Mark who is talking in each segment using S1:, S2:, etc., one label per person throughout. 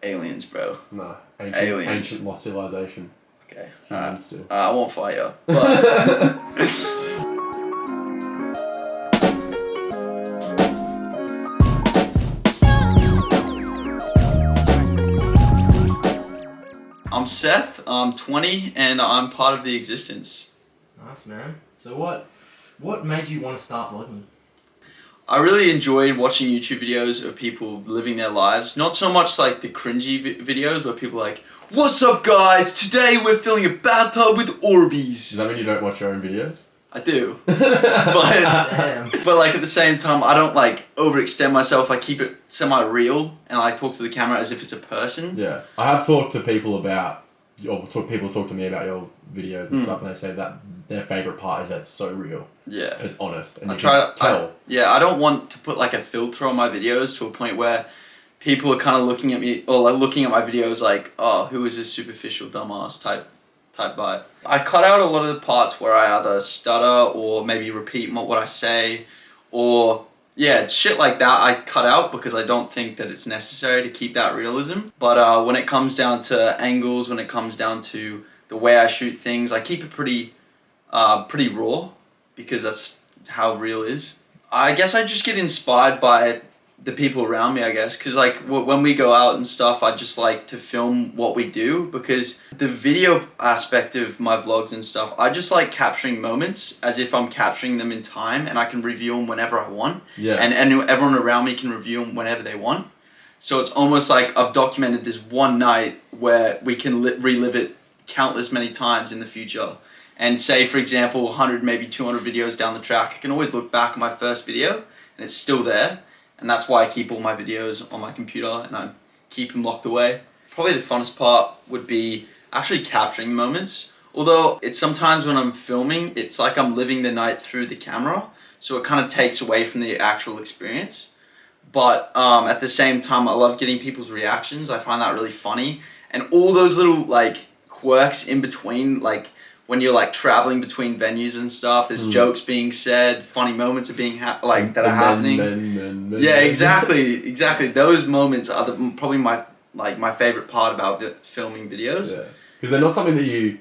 S1: Aliens, bro.
S2: No,
S1: Aliens.
S2: ancient lost civilization.
S1: Okay.
S2: Humans still.
S1: I won't fight you. But I'm Seth, I'm 20, and I'm part of the existence.
S3: Nice, man. So what made you want to start vlogging?
S1: I really enjoyed watching YouTube videos of people living their lives. Not so much like the cringy videos where people are like, "What's up guys, today we're filling a bathtub with Orbeez."
S2: Does that mean you don't watch your own videos?
S1: I do.
S3: Damn.
S1: But like at the same time, I don't like overextend myself. I keep it semi-real and I talk to the camera as if it's a person.
S2: Yeah. I have talked to people about, people talk to me about your videos and stuff, and they say that their favourite part is that it's so real.
S1: Yeah.
S2: It's honest. And
S1: I
S2: you
S1: try
S2: can
S1: to
S2: tell.
S1: I don't want to put like a filter on my videos to a point where people are kind of looking at me or like looking at my videos like, oh, who is this superficial dumbass type vibe. I cut out a lot of the parts where I either stutter or maybe repeat what I say, or yeah, shit like that I cut out because I don't think that it's necessary to keep that realism. But when it comes down to angles, when it comes down to the way I shoot things, I keep it pretty raw because that's how real is. I guess I just get inspired by the people around me, I guess, because like when we go out and stuff, I just like to film what we do, because the video aspect of my vlogs and stuff, I just like capturing moments as if I'm capturing them in time, and I can review them whenever I want.
S2: Yeah.
S1: And everyone around me can review them whenever they want. So it's almost like I've documented this one night where we can relive it countless many times in the future. And say, for example, 100, maybe 200 videos down the track, I can always look back at my first video and it's still there. And that's why I keep all my videos on my computer and I keep them locked away. Probably the funnest part would be actually capturing moments. Although it's sometimes when I'm filming, it's like I'm living the night through the camera. So it kind of takes away from the actual experience. But at the same time, I love getting people's reactions. I find that really funny. And all those little like quirks in between, like when you're like traveling between venues and stuff, there's jokes being said, funny moments are being that are happening. Yeah, exactly. Those moments are probably my favorite part about filming videos.
S2: Yeah, because they're not something that you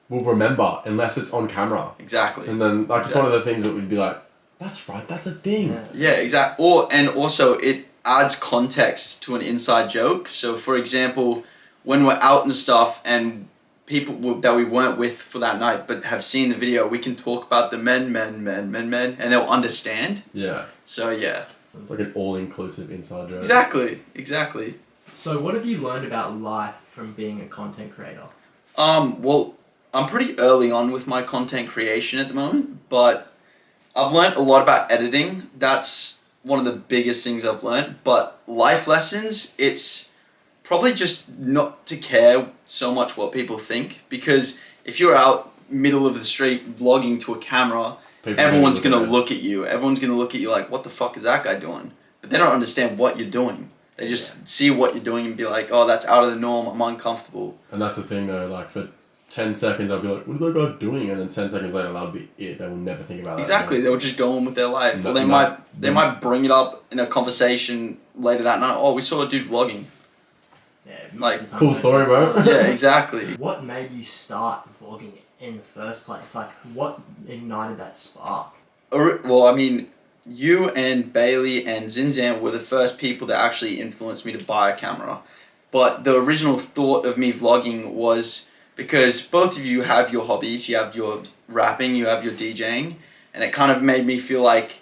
S2: will remember unless it's on camera.
S1: Exactly.
S2: And then like it's one of the things that would be like, that's right, that's a thing.
S1: Yeah, exactly. And also it adds context to an inside joke. So for example, when we're out and stuff and people that we weren't with for that night but have seen the video, we can talk about the men, and they'll understand.
S2: Yeah.
S1: So yeah.
S2: It's like an all-inclusive inside joke.
S1: Exactly.
S3: So what have you learned about life from being a content creator?
S1: Well, I'm pretty early on with my content creation at the moment, but I've learned a lot about editing. That's one of the biggest things I've learned. But life lessons, it's probably just not to care so much what people think, because if you're out middle of the street vlogging to a camera, everyone's going to look at you. Everyone's going to look at you like, what the fuck is that guy doing? But they don't understand what you're doing. They just see what you're doing and be like, oh, that's out of the norm, I'm uncomfortable.
S2: And that's the thing though, like for 10 seconds I'll be like, what is that guy doing? And then 10 seconds later that'll be it. They will never think about that.
S1: Exactly, they'll just go on with their life. Or they might bring it up in a conversation later that night. Oh, we saw a dude vlogging.
S3: Yeah,
S1: like,
S2: cool story, bro.
S1: Yeah, exactly.
S3: What made you start vlogging in the first place? Like, what ignited that spark?
S1: Well, I mean, you and Bailey and Zinzan were the first people that actually influenced me to buy a camera. But the original thought of me vlogging was because both of you have your hobbies. You have your rapping, you have your DJing. And it kind of made me feel like,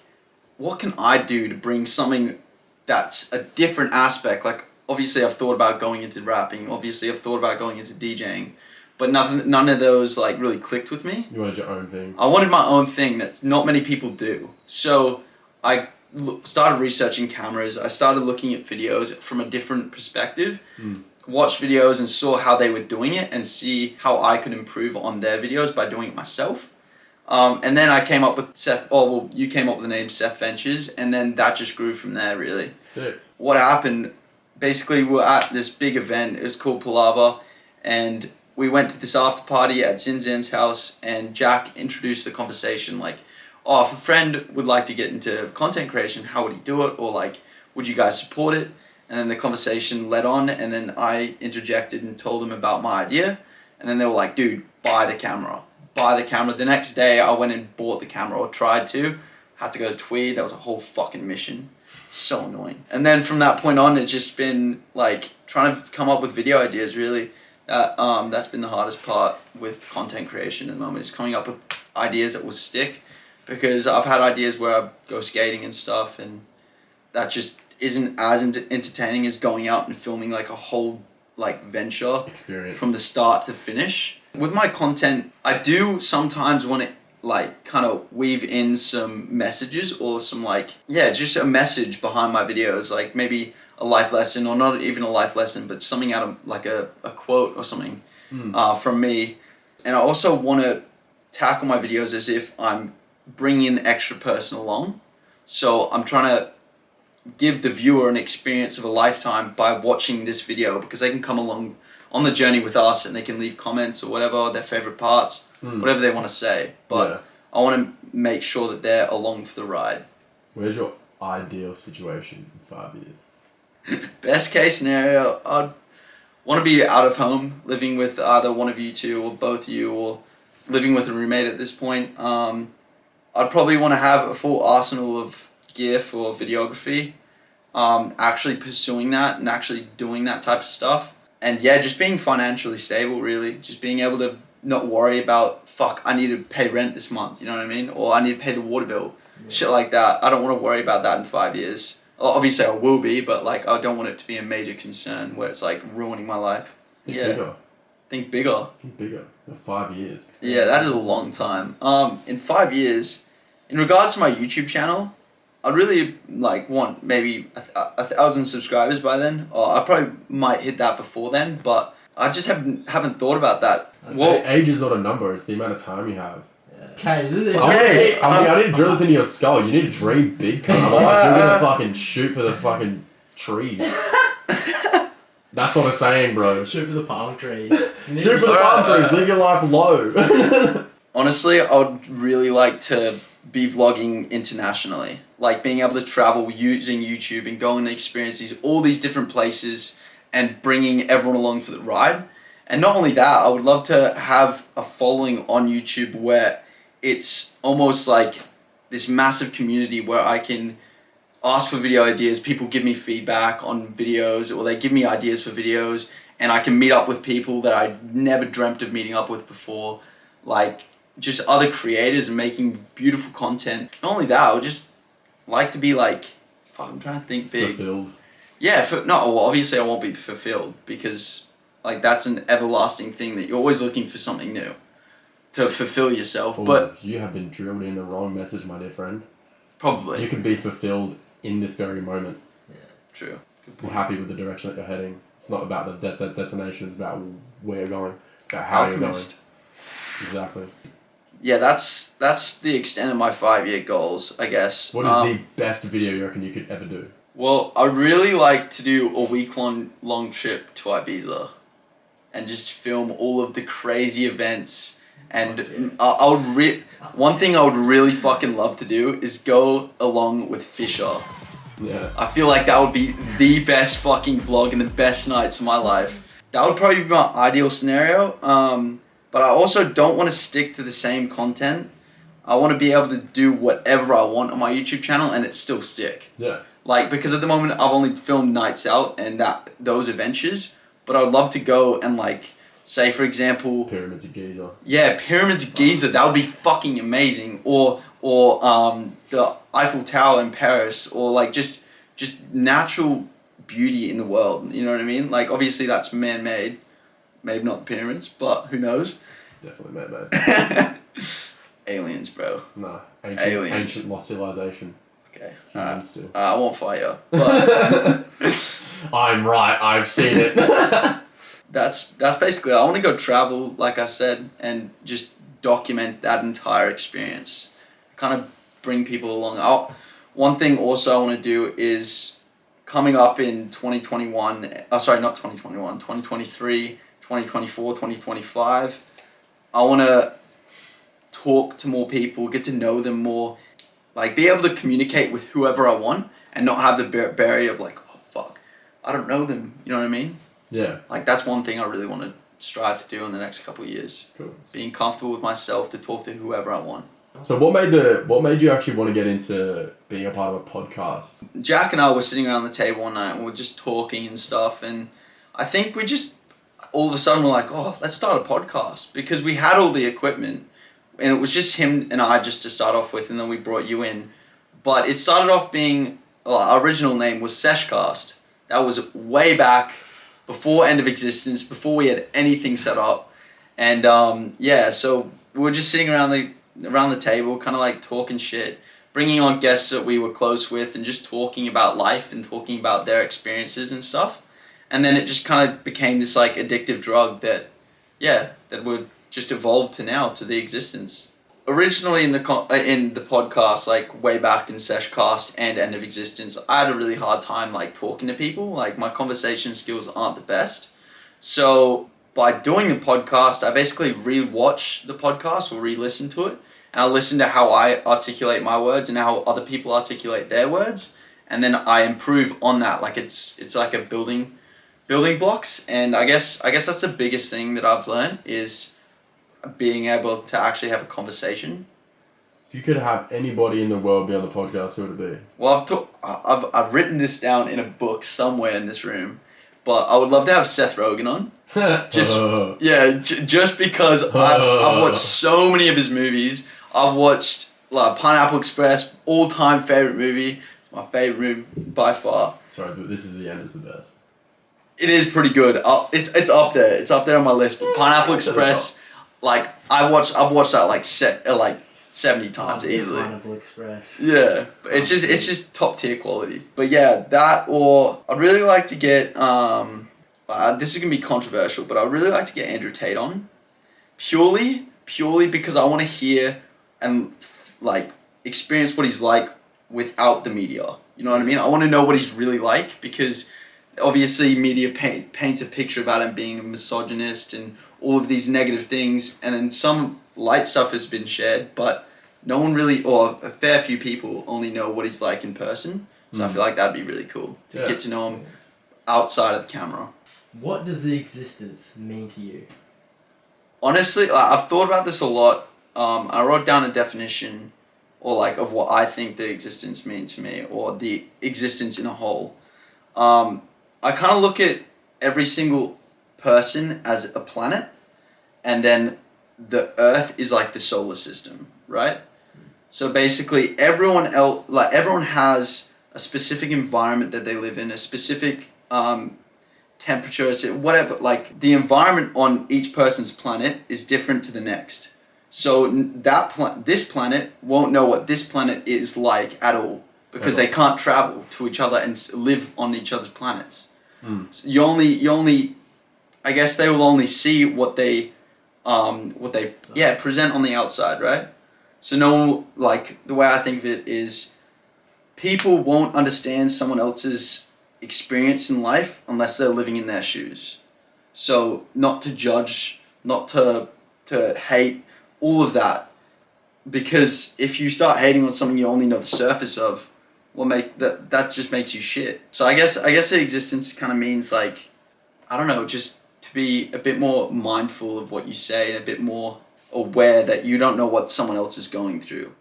S1: what can I do to bring something that's a different aspect? Like, obviously I've thought about going into rapping. Obviously I've thought about going into DJing. But none of those like really clicked with me.
S2: You wanted your own thing.
S1: I wanted my own thing that not many people do. So I started researching cameras. I started looking at videos from a different perspective. Watched videos and saw how they were doing it and see how I could improve on their videos by doing it myself. And then I came up with you came up with the name Seth Ventures, and then that just grew from there, really.
S2: Sick.
S1: What happened, basically we were at this big event, it was called Palava, and we went to this after party at Zinzan's house, and Jack introduced the conversation like, oh, if a friend would like to get into content creation, how would he do it? Or like, would you guys support it? and then the conversation led on, and then I interjected and told them about my idea, and then they were like, dude, buy the camera. The next day I went and bought the camera, or tried to. Had to go to Tweed. That was a whole fucking mission. So annoying. And then from that point on, it's just been like trying to come up with video ideas, really. That's been the hardest part with content creation at the moment, is coming up with ideas that will stick, because I've had ideas where I go skating and stuff, and that just isn't as entertaining as going out and filming like a whole like venture
S2: Experience
S1: from the start to finish. With my content, I do sometimes want to like kind of weave in some messages, or some like, yeah, just a message behind my videos, like maybe a life lesson, or not even a life lesson, but something out of like a quote or something from me. And I also want to tackle my videos as if I'm bringing an extra person along. So I'm trying to give the viewer an experience of a lifetime by watching this video, because they can come along on the journey with us, and they can leave comments or whatever, their favorite parts, whatever they want to say. But I want to make sure that they're along for the ride.
S2: Where's your ideal situation in 5 years?
S1: Best case scenario, I'd want to be out of home, living with either one of you two or both you, or living with a roommate at this point. I'd probably want to have a full arsenal of gear for videography, actually pursuing that and actually doing that type of stuff. And yeah, just being financially stable, really. Just being able to not worry about, fuck, I need to pay rent this month, you know what I mean? Or I need to pay the water bill. Yeah. Shit like that. I don't want to worry about that in 5 years. Well, obviously I will be, but like I don't want it to be a major concern where it's like ruining my life.
S2: Think bigger.
S1: Think bigger.
S2: Think bigger. 5 years.
S1: Yeah, that is a long time. In 5 years, in regards to my YouTube channel, I'd really like want maybe a 1,000 subscribers by then, or I probably might hit that before then, but I just haven't thought about that.
S2: Well, age is not a number; it's the amount of time you have.
S3: Okay.
S2: I need to drill this into your skull. You need to dream big, otherwise you're gonna fucking shoot for the fucking trees. That's what I'm saying, bro.
S3: Shoot for the palm trees.
S2: Shoot for the palm trees. Live your life low.
S1: Honestly, I would really like to be vlogging internationally. Like being able to travel using YouTube and going to experience all these different places and bringing everyone along for the ride. And not only that, I would love to have a following on YouTube where it's almost like this massive community where I can ask for video ideas, people give me feedback on videos, or they give me ideas for videos, and I can meet up with people that I've never dreamt of meeting up with before. Like just other creators and making beautiful content. Not only that, I would just like to be like, fuck, I'm trying to think big.
S2: Fulfilled.
S1: Yeah, obviously I won't be fulfilled, because like that's an everlasting thing that you're always looking for something new to fulfill yourself.
S2: Well,
S1: but
S2: you have been drilled in the wrong message, my dear friend.
S1: Probably.
S2: You can be fulfilled in this very moment.
S1: Yeah, true.
S2: Be happy with the direction that you're heading. It's not about the destination, it's about where you're going, about how you're going. Exactly.
S1: Yeah, that's the extent of my 5-year goals, I guess.
S2: What is the best video you reckon you could ever do?
S1: Well, I'd really like to do a week-long trip to Ibiza and just film all of the crazy events. And one thing I would really fucking love to do is go along with Fisher.
S2: Yeah.
S1: I feel like that would be the best fucking vlog and the best nights of my life. That would probably be my ideal scenario. But I also don't want to stick to the same content. I want to be able to do whatever I want on my YouTube channel and it still stick.
S2: Yeah.
S1: Like, because at the moment I've only filmed Nights Out and those adventures, but I'd love to go and like, say for example...
S2: Pyramids of Giza.
S1: Yeah, Pyramids of Giza, that would be fucking amazing. Or the Eiffel Tower in Paris, or like just natural beauty in the world, you know what I mean? Like, obviously that's man-made. Maybe not the pyramids, but who knows?
S2: Definitely man-made.
S1: Aliens, bro.
S2: Nah,
S1: Aliens.
S2: Ancient lost civilization.
S1: Okay.
S2: Humans still.
S1: I won't fight you. But
S2: I'm right, I've seen it.
S1: that's basically it. I want to go travel, like I said, and just document that entire experience. Kind of bring people along. One thing also I want to do is coming up in 2021, 2023, 2024, 2025, I want to talk to more people, get to know them more, like be able to communicate with whoever I want and not have the barrier of like, oh fuck, I don't know them. You know what I mean?
S2: Yeah.
S1: Like, that's one thing I really want to strive to do in the next couple of years.
S2: Cool.
S1: Being comfortable with myself to talk to whoever I want.
S2: So what made you actually want to get into being a part of a podcast?
S1: Jack and I were sitting around the table one night and we were just talking and stuff, and I think we just all of a sudden were like, oh, let's start a podcast, because we had all the equipment and it was just him and I just to start off with, and then we brought you in. But it started off being, our original name was Seshcast. That was way back before End of Existence, before we had anything set up. And so we were just sitting around the table, kind of like talking shit, bringing on guests that we were close with, and just talking about life and talking about their experiences and stuff. And then it just kind of became this like addictive drug that would just evolved to now, to the existence. Originally in the podcast, like way back in Seshcast and End of Existence, I had a really hard time like talking to people. Like, my conversation skills aren't the best. So by doing the podcast, I basically re-watch the podcast or re-listen to it, and I listen to how I articulate my words and how other people articulate their words, and then I improve on that. Like, it's like a building blocks, and I guess that's the biggest thing that I've learned, is being able to actually have a conversation.
S2: If you could have anybody in the world be on the podcast, who would it be?
S1: Well, I've written this down in a book somewhere in this room, but I would love to have Seth Rogen on. Just because I've watched so many of his movies. I've watched like Pineapple Express, all-time favorite movie, my favorite movie by far.
S2: Sorry, but This Is the End is the best.
S1: It is pretty good. It's up there. It's up there on my list. But Pineapple Express, like I've watched that like 70 times easily.
S3: Pineapple Express.
S1: Yeah, it's just top tier quality. But yeah, that, or I'd really like to get this is gonna be controversial, but I'd really like to get Andrew Tate on, purely because I want to hear and like experience what he's like without the media. You know what I mean? I want to know what he's really like, because obviously media paints a picture about him being a misogynist and all of these negative things, and then some light stuff has been shared, but no one really, or a fair few people only know what he's like in person. So I feel like that'd be really cool to get to know him outside of the camera.
S3: What does the existence mean to you?
S1: Honestly, I've thought about this a lot. I wrote down a definition, or like, of what I think the existence means to me, or the existence in a whole. I kind of look at every single person as a planet, and then the Earth is like the solar system, right? So basically, everyone has a specific environment that they live in, a specific temperature, whatever. Like, the environment on each person's planet is different to the next. So this planet won't know what this planet is like at all, because they can't travel to each other and live on each other's planets. So you only, I guess they will only see what they present on the outside, right? So no, like, the way I think of it is, people won't understand someone else's experience in life unless they're living in their shoes. So not to judge, not to hate, all of that, because if you start hating on something you only know the surface of, that just makes you shit. So I guess the existence kind of means, like, I don't know, just to be a bit more mindful of what you say and a bit more aware that you don't know what someone else is going through.